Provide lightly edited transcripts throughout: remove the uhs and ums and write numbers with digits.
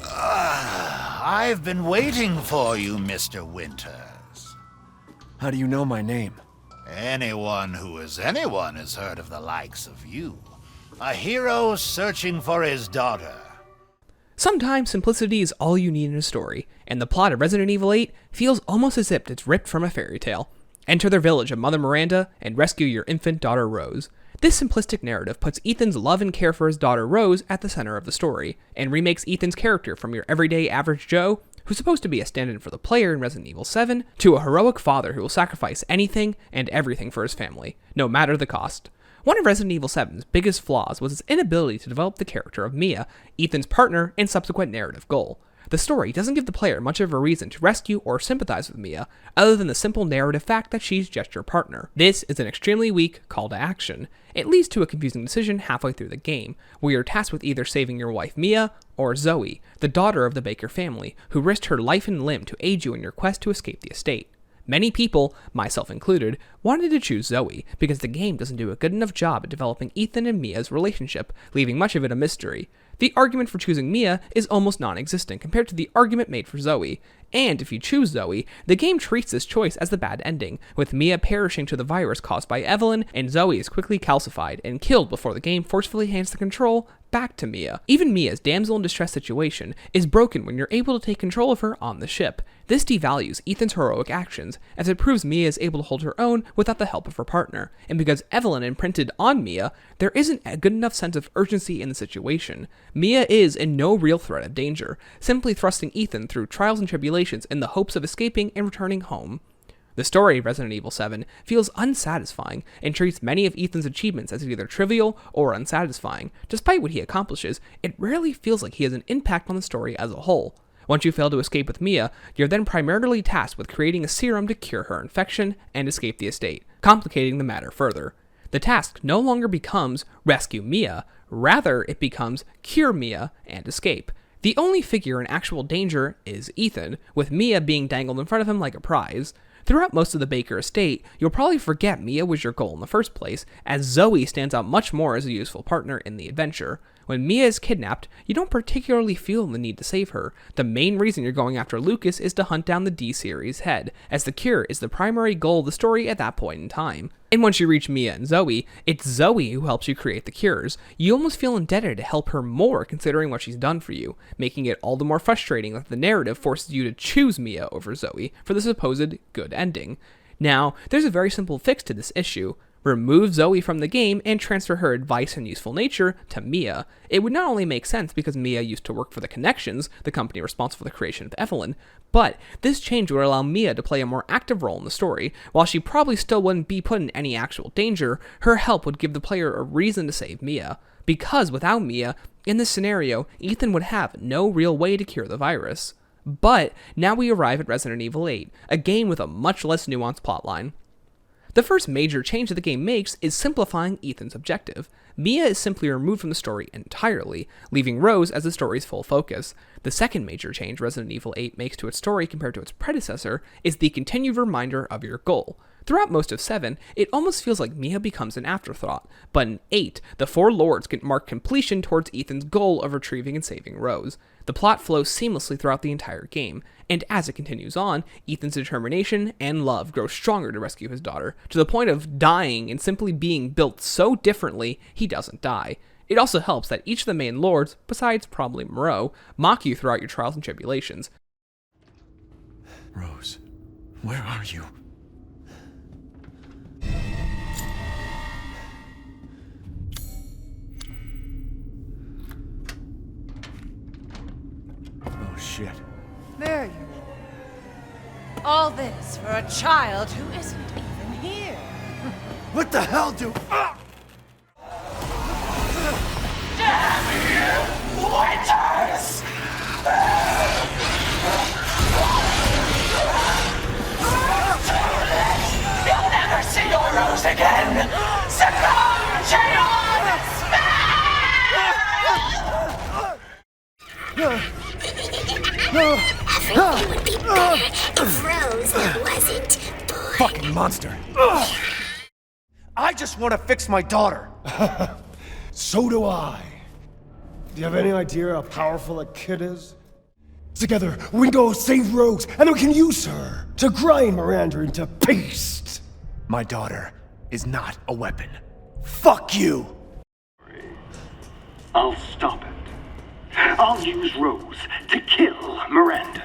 I've been waiting for you, Mr. Winters. How do you know my name? Anyone who is anyone has heard of the likes of you. A hero searching for his daughter. Sometimes simplicity is all you need in a story, and the plot of Resident Evil 8 feels almost as if it's ripped from a fairy tale. Enter the village of Mother Miranda and rescue your infant daughter Rose. This simplistic narrative puts Ethan's love and care for his daughter Rose at the center of the story, and remakes Ethan's character from your everyday average Joe, who's supposed to be a stand-in for the player in Resident Evil 7, to a heroic father who will sacrifice anything and everything for his family, no matter the cost. One of Resident Evil 7's biggest flaws was its inability to develop the character of Mia, Ethan's partner and subsequent narrative goal. The story doesn't give the player much of a reason to rescue or sympathize with Mia, other than the simple narrative fact that she's just your partner. This is an extremely weak call to action. It leads to a confusing decision halfway through the game, where you're tasked with either saving your wife Mia, or Zoe, the daughter of the Baker family, who risked her life and limb to aid you in your quest to escape the estate. Many people, myself included, wanted to choose Zoe, because the game doesn't do a good enough job at developing Ethan and Mia's relationship, leaving much of it a mystery. The argument for choosing Mia is almost non-existent compared to the argument made for Zoe, and if you choose Zoe, the game treats this choice as the bad ending, with Mia perishing to the virus caused by Evelyn, and Zoe is quickly calcified and killed before the game forcefully hands the control back to Mia. Even Mia's damsel in distress situation is broken when you're able to take control of her on the ship. This devalues Ethan's heroic actions, as it proves Mia is able to hold her own without the help of her partner, and because Evelyn imprinted on Mia, there isn't a good enough sense of urgency in the situation. Mia is in no real threat of danger, simply thrusting Ethan through trials and tribulations in the hopes of escaping and returning home. The story of Resident Evil 7 feels unsatisfying and treats many of Ethan's achievements as either trivial or unsatisfying. Despite what he accomplishes, it rarely feels like he has an impact on the story as a whole. Once you fail to escape with Mia, you're then primarily tasked with creating a serum to cure her infection and escape the estate, complicating the matter further. The task no longer becomes rescue Mia, rather it becomes cure Mia and escape. The only figure in actual danger is Ethan, with Mia being dangled in front of him like a prize. Throughout most of the Baker estate, you'll probably forget Mia was your goal in the first place, as Zoe stands out much more as a useful partner in the adventure. When Mia is kidnapped, you don't particularly feel the need to save her. The main reason you're going after Lucas is to hunt down the D-Series head, as the cure is the primary goal of the story at that point in time. And once you reach Mia and Zoe, it's Zoe who helps you create the cures. You almost feel indebted to help her more considering what she's done for you, making it all the more frustrating that the narrative forces you to choose Mia over Zoe for the supposed good ending. Now, there's a very simple fix to this issue. Remove Zoe from the game and transfer her advice and useful nature to Mia. It would not only make sense because Mia used to work for the Connections, the company responsible for the creation of Evelyn, but this change would allow Mia to play a more active role in the story. While she probably still wouldn't be put in any actual danger, her help would give the player a reason to save Mia. Because without Mia, in this scenario, Ethan would have no real way to cure the virus. But now we arrive at Resident Evil 8, a game with a much less nuanced plotline. The first major change that the game makes is simplifying Ethan's objective. Mia is simply removed from the story entirely, leaving Rose as the story's full focus. The second major change Resident Evil 8 makes to its story compared to its predecessor is the continued reminder of your goal. Throughout most of 7, it almost feels like Mia becomes an afterthought, but in 8, the four lords can mark completion towards Ethan's goal of retrieving and saving Rose. The plot flows seamlessly throughout the entire game, and as it continues on, Ethan's determination and love grow stronger to rescue his daughter, to the point of dying and simply being built so differently he doesn't die. It also helps that each of the main lords, besides probably Moreau, mock you throughout your trials and tribulations. Rose, where are you? Oh shit. There you are. All this for a child who isn't even here. What the hell do... Damn you, Winters! You'll never see your Rose again! Succumb to your Everything would be better if Rose wasn't born. Fucking monster. I just want to fix my daughter. So do I. Do you have any idea how powerful that kid is? Together, we can go save Rose, and we can use her to grind Miranda into paste! My daughter is not a weapon. Fuck you! I'll stop it. I'll use Rose to kill Miranda.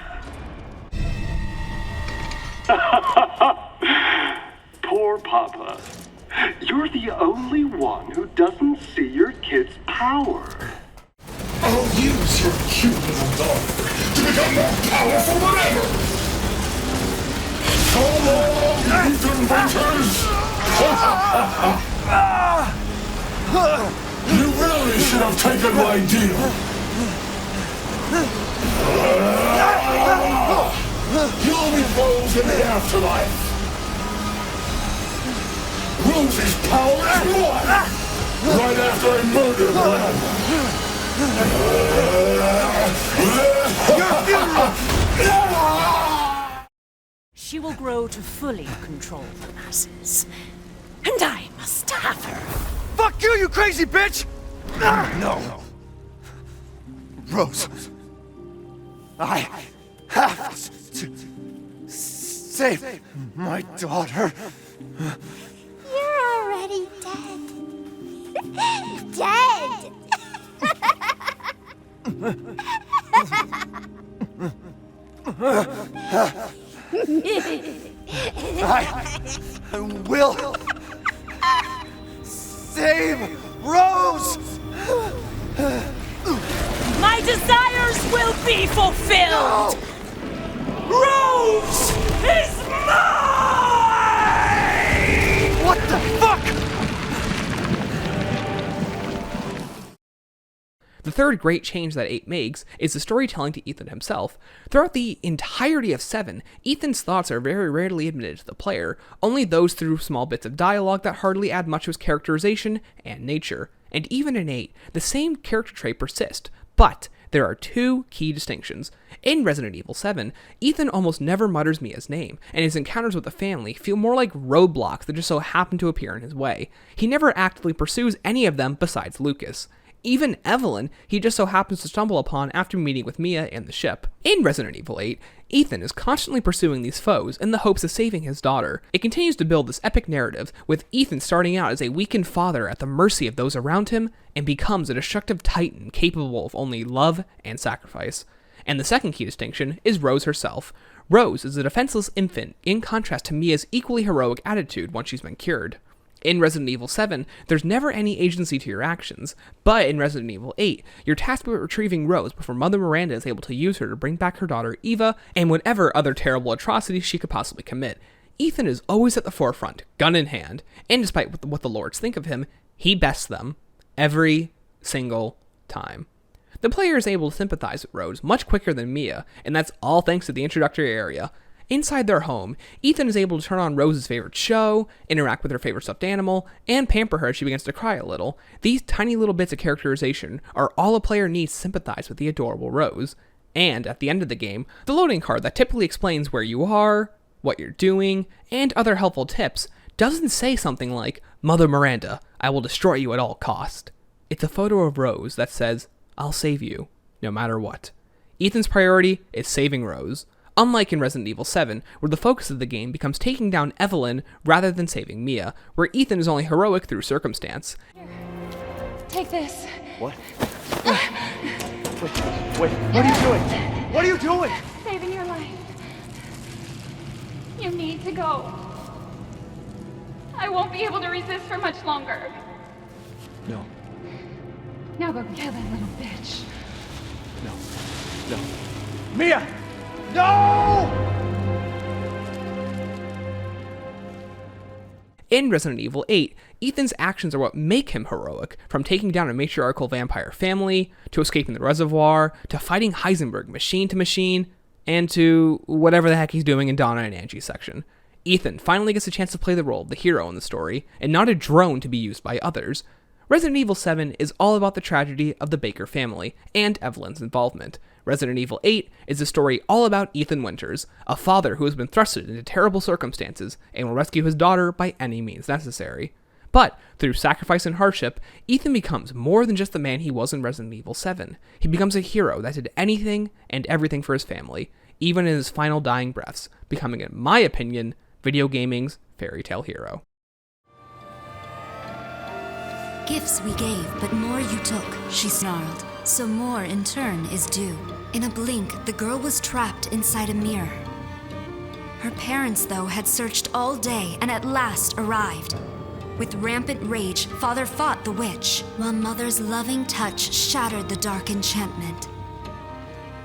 Poor Papa. You're the only one who doesn't see your kid's power. I'll use your cute little daughter to become more powerful than ever! So long, inventors! You really should have taken my deal! You'll be Rose in the afterlife! Rose's power is one! Right after I murder Miranda! She will grow to fully control the masses. And I must have her. Fuck you, you crazy bitch! No. Rose. I have to save my daughter. You're already dead. Dead! I will save Rose! My desires will be fulfilled! Rose is mine! What the fuck? The third great change that 8 makes is the storytelling to Ethan himself. Throughout the entirety of 7, Ethan's thoughts are very rarely admitted to the player, only those through small bits of dialogue that hardly add much to his characterization and nature. And even in 8, the same character trait persists, but there are 2 key distinctions. In Resident Evil 7, Ethan almost never mutters Mia's name, and his encounters with the family feel more like roadblocks that just so happen to appear in his way. He never actively pursues any of them besides Lucas. Even Evelyn, he just so happens to stumble upon after meeting with Mia and the ship. In Resident Evil 8, Ethan is constantly pursuing these foes in the hopes of saving his daughter. It continues to build this epic narrative, with Ethan starting out as a weakened father at the mercy of those around him, and becomes a destructive titan capable of only love and sacrifice. And the second key distinction is Rose herself. Rose is a defenseless infant, in contrast to Mia's equally heroic attitude once she's been cured. In Resident Evil 7, there's never any agency to your actions, but in Resident Evil 8, you're tasked with retrieving Rose before Mother Miranda is able to use her to bring back her daughter Eva and whatever other terrible atrocities she could possibly commit. Ethan is always at the forefront, gun in hand, and despite what the lords think of him, he bests them every single time. The player is able to sympathize with Rose much quicker than Mia, and that's all thanks to the introductory area. Inside their home, Ethan is able to turn on Rose's favorite show, interact with her favorite stuffed animal, and pamper her as she begins to cry a little. These tiny little bits of characterization are all a player needs to sympathize with the adorable Rose. And at the end of the game, the loading card that typically explains where you are, what you're doing, and other helpful tips doesn't say something like, "Mother Miranda, I will destroy you at all cost." It's a photo of Rose that says, "I'll save you, no matter what." Ethan's priority is saving Rose. Unlike in Resident Evil 7, where the focus of the game becomes taking down Evelyn rather than saving Mia, where Ethan is only heroic through circumstance. Take this. What? Wait, what are you doing? What are you doing? Saving your life. You need to go. I won't be able to resist for much longer. No, Now go kill that little bitch. no. Mia! No! In Resident Evil 8, Ethan's actions are what make him heroic, from taking down a matriarchal vampire family, to escaping the reservoir, to fighting Heisenberg machine to machine, and to whatever the heck he's doing in Donna and Angie's section. Ethan finally gets a chance to play the role of the hero in the story, and not a drone to be used by others. Resident Evil 7 is all about the tragedy of the Baker family, and Evelyn's involvement. Resident Evil 8 is a story all about Ethan Winters, a father who has been thrusted into terrible circumstances and will rescue his daughter by any means necessary. But through sacrifice and hardship, Ethan becomes more than just the man he was in Resident Evil 7. He becomes a hero that did anything and everything for his family, even in his final dying breaths, becoming, in my opinion, video gaming's fairy tale hero. Gifts we gave, but more you took, she snarled. So more, in turn, is due. In a blink, the girl was trapped inside a mirror. Her parents, though, had searched all day and at last arrived. With rampant rage, Father fought the witch, while Mother's loving touch shattered the dark enchantment.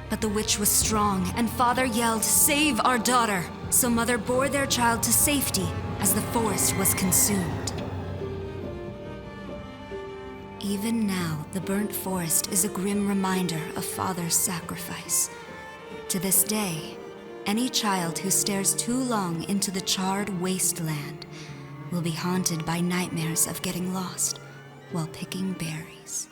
But the witch was strong, and Father yelled, "Save our daughter!" So Mother bore their child to safety as the forest was consumed. Even now, the burnt forest is a grim reminder of Father's sacrifice. To this day, any child who stares too long into the charred wasteland will be haunted by nightmares of getting lost while picking berries.